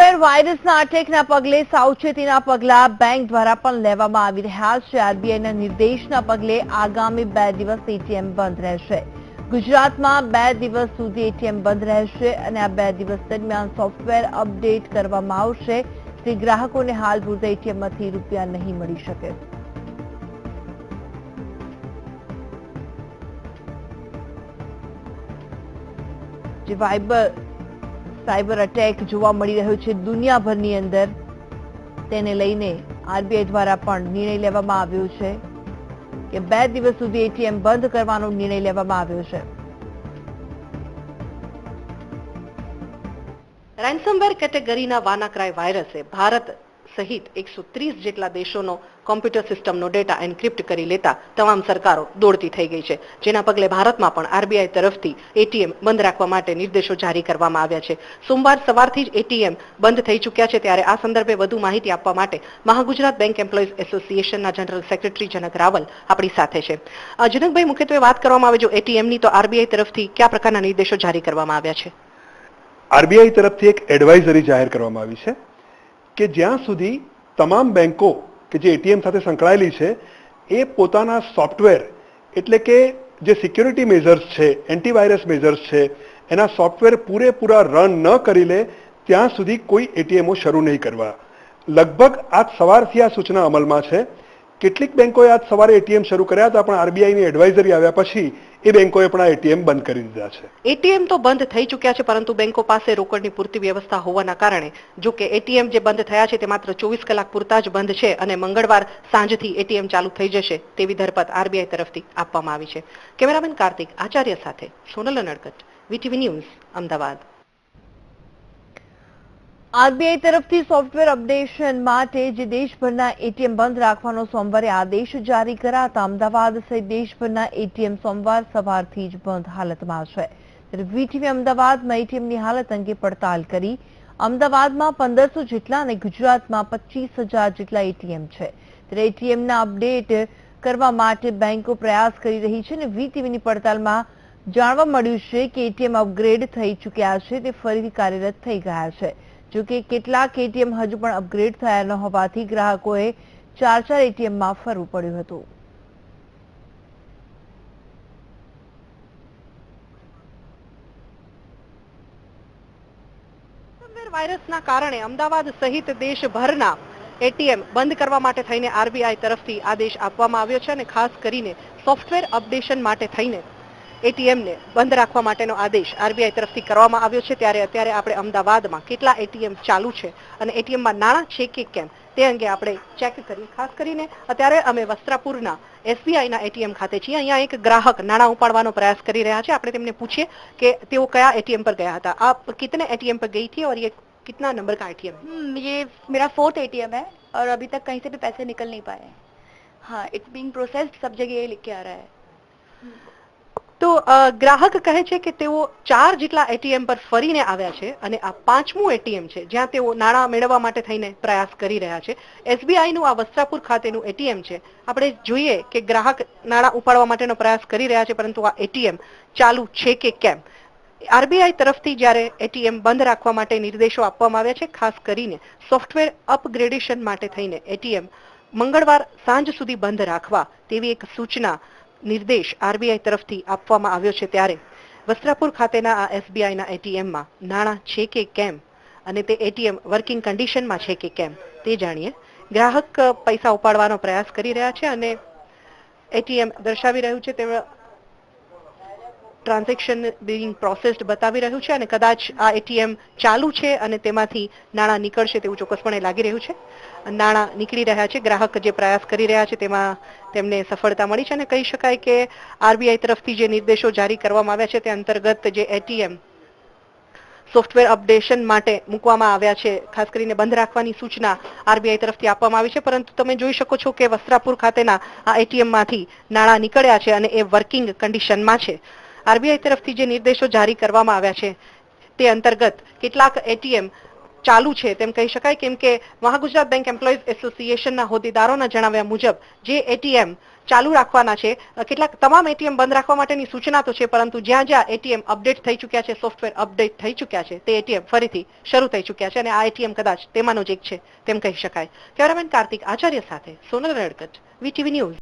Software વાયરસના અટેકના પગલે સાવચેતીના પગલા બેંક દ્વારા પણ લેવામાં આવી રહ્યા છે। આરબીઆઈના નિર્દેશના પગલે આગામી 2 દિવસ એટીએમ બંધ રહેશે। ગુજરાતમાં 2 દિવસ સુધી એટીએમ બંધ રહેશે અને આ 2 દિવસ દરમિયાન સોફ્ટવેર અપડેટ કરવામાં આવશે, જે ગ્રાહકોને હાલ પૂરતા એટીએમમાંથી રૂપિયા નહીં મળી શકે। જે સાયબર અટેક જોવા મળી રહ્યો છે દુનિયાભરની અંદર, તેને લઈને આરબીઆઈ દ્વારા પણ નિર્ણય લેવામાં આવ્યો છે કે 2 દિવસ સુધી એટીએમ બંધ કરવાનો નિર્ણય લેવામાં આવ્યો છે। રેન્સમવેર કેટેગરીના વાનાક્રાય વાયરસે ભારત સહિત 130 જેટલા દેશોનો કોમ્પ્યુટર સિસ્ટમનો ડેટા એન્ક્રિપ્ટ કરી લેતા તમામ સરકારો દોડતી થઈ ગઈ છે, જેના પગલે ભારતમાં પણ આરબીઆઈ તરફથી એટીએમ બંધ રાખવા માટે નિર્દેશો જારી કરવામાં આવ્યા છે। સોમવાર સવારથી જ એટીએમ બંધ થઈ ચૂક્યા છે, ત્યારે આ સંદર્ભે વધુ માહિતી આપવા માટે મહાગુજરાત બેંક એમ્પ્લોઈઝ એસોસિએશનના જનરલ સેક્રેટરી જનક રાવલ આપણી સાથે છે। જનકભાઈ, મુખ્યત્વે વાત કરવામાં આવે જો એટીએમની, તો આરબીઆઈ તરફથી કયા પ્રકારના નિર્દેશો જારી કરવામાં આવ્યા છે? આરબીઆઈ તરફથી એક એડવાઇઝરી જાહેર કરવામાં આવી છે કે જ્યાં સુધી તમામ બેંકો કે જે એટીએમ સાથે સંકળાયેલી છે એ પોતાના સોફ્ટવેર, એટલે કે જે સિક્યોરિટી મેઝર્સ છે, એન્ટીવાયરસ મેઝર્સ છે, એના સોફ્ટવેર પૂરેપૂરા રન ન કરી લે ત્યાં સુધી કોઈ એટીએમઓ શરૂ નહીં કરવા। લગભગ આજ સવારથી આ સૂચના અમલમાં છે। કેટલીક બેંકોએ આજ સવારે એટીએમ શરૂ કર્યા હતા, પણ આરબીઆઈની એડવાઇઝરી આવ્યા પછી એ બેંકોએ પણ આ એટીએમ બંધ કરી દીધા છે। એટીએમ તો બંધ થઈ ચૂક્યા છે, પરંતુ બેંકો પાસે રોકડની પૂરતી વ્યવસ્થા હોવાના કારણે જો કે એટીએમ જે બંધ થયા છે તે માત્ર 24 કલાક પૂરતા જ બંધ છે અને મંગળવાર સાંજથી એટીએમ ચાલુ થઈ જશે તેવી ધરપત આરબીઆઈ તરફથી આપવામાં આવી છે। કેમેરામેન કાર્તિક આચાર્ય સાથે Sonal Nadkat, VTV news, Ahmedabad. RBI તરફથી સોફ્ટવેર અપડેશન માટે જે દેશભરના એટીએમ બંધ રાખવાનો સોમવારે આદેશ જારી કરાતા અમદાવાદ સહિત દેશભરના એટીએમ સોમવાર સવારથી જ બંધ હાલતમાં છે। ત્યારે વીટીવી અમદાવાદમાં એટીએમની હાલત અંગે પડતાલ કરી અમદાવાદમાં 1500 જેટલા અને ગુજરાતમાં 25,000 જેટલા એટીએમ છે। ત્યારે એટીએમના અપડેટ કરવા માટે બેંકો પ્રયાસ કરી રહી છે અને વીટીવીની પડતાલમાં જાણવા મળ્યું છે કે એટીએમ અપગ્રેડ થઈ ચૂક્યા છે, તે ફરીથી કાર્યરત થઈ ગયા છે। જોકે કેટલાક એટીએમ હજુ પણ અપગ્રેડ થયા ન હોવાથી ગ્રાહકોએ 4 એટીએમમાં ફરવું પડ્યું હતું। વાયરસના કારણે અમદાવાદ સહિત દેશભરના એટીએમ બંધ કરવા માટે થઈને આરબીઆઈ તરફથી આદેશ આપવામાં આવ્યો છે અને ખાસ કરીને સોફ્ટવેર અપડેશન માટે થઈને એટીએમને બંધ રાખવા માટેનો આદેશ આરબીઆઈ તરફથી કરવામાં આવ્યો છે। ત્યારે અત્યારે આપણે અમદાવાદમાં કેટલા એટીએમ ચાલુ છે અને એટીએમમાં નાણાં છે કે કેમ તે અંગે આપણે ચેક કરી, ખાસ કરીને અત્યારે અમે વસ્ત્રાપુરના એસબીઆઈના એટીએમ ખાતે છીએ। અહીંયા એક ગ્રાહક નાણાં ઉપાડવાનો પ્રયાસ કરી રહ્યા છે, આપણે તેમને પૂછીએ કે તેઓ કયા एटीएम पर गया था। आप कितने एटीएम पर गई थी और ये कितना नंबर का एटीएम है? ये मेरा 4th एटीएम है और अभी तक कहीं से भी पैसे निकल नहीं पाए हैं। हाँ, इट्स बीइंग प्रोसेस्ड, सब जगह ये लिख के आ रहा है। તો ગ્રાહક કહે છે કે તેઓ 4 જેટલા એટીએમ પર ફરીને આવ્યા છે અને આ 5મું એટીએમ છે જ્યાં તેઓ નાણાં મેળવવા માટે થઈને પ્રયાસ કરી રહ્યા છે। એસબીઆઈ નું આ વસ્ત્રાપુર ખાતેનું એટીએમ છે। આપણે જોઈએ કે ગ્રાહક નાણાં ઉપાડવા માટેનો પ્રયાસ કરી રહ્યા છે, પરંતુ આ એટીએમ ચાલુ છે કે કેમ? આરબીઆઈ તરફથી જ્યારે એટીએમ બંધ રાખવા માટે નિર્દેશો આપવામાં આવ્યા છે, ખાસ કરીને સોફ્ટવેર અપગ્રેડેશન માટે થઈને એટીએમ મંગળવાર સાંજ સુધી બંધ રાખવા તેવી એક સૂચના નિર્દેશ આરબીઆઈ તરફથી આપવામાં આવ્યો છે। ત્યારે વસ્ત્રાપુર ખાતેના આ એસબીઆઈના એટીએમમાં નાણાં છે કે કેમ અને તે એટીએમ વર્કિંગ કન્ડિશનમાં છે કે કેમ તે જાણીએ। ગ્રાહક પૈસા ઉપાડવાનો પ્રયાસ કરી રહ્યા છે અને એટીએમ દર્શાવી રહ્યું છે તે ટ્રાન્ઝેક્શન બીઇંગ પ્રોસેસ્ડ બતાવી રહ્યું છે અને કદાચ આ એટીએમ ચાલુ છે અને તેમાંથી નાણાં નીકળશે તેવું ચોક્કસપણે લાગી રહ્યું છે। નાણાં નીકળી રહ્યા છે, ગ્રાહક જે પ્રયાસ કરી રહ્યા છે તેમાં તેમને સફળતા મળી છે અને કહી શકાય કે આરબીઆઈ તરફથી જે નિર્દેશો જારી કરવામાં આવ્યા છે તે અંતર્ગત જે એટીએમ સોફ્ટવેર અપડેશન માટે મૂકવામાં આવ્યા છે, ખાસ કરીને બંધ રાખવાની સૂચના આરબીઆઈ તરફથી આપવામાં આવી છે। પરંતુ તમે જોઈ શકો છો કે વસ્ત્રાપુર ખાતેના આ એટીએમમાંથી નાણાં નીકળ્યા છે અને એ વર્કિંગ કન્ડિશનમાં છે। આરબીઆઈ તરફથી જે નિર્દેશો જારી કરવામાં આવ્યા છે તે અંતર્ગત કેટલાક એટીએમ ચાલુ છે તેમ કહી શકાય, કેમ કે મહાગુજરાત બેંક એમ્પ્લોઈઝ એસોસિએશનના હોદ્દેદારોના જણાવ્યા મુજબ જે એટીએમ ચાલુ રાખવાના છે. કેટલાક તમામ એટીએમ બંધ રાખવા માટેની સૂચના તો છે, પરંતુ જ્યાં જ્યાં એટીએમ અપડેટ થઈ ચૂક્યા છે, સોફ્ટવેર અપડેટ થઈ ચૂક્યા છે, તે એટીએમ ફરીથી શરૂ થઈ ચૂક્યા છે અને આ એટીએમ કદાચ તેમાંનો જ એક છે તેમ કહી શકાય. કેમેરામેન કાર્તિક આચાર્ય સાથે સોનલ રડકટ, વીટીવી ન્યૂઝ.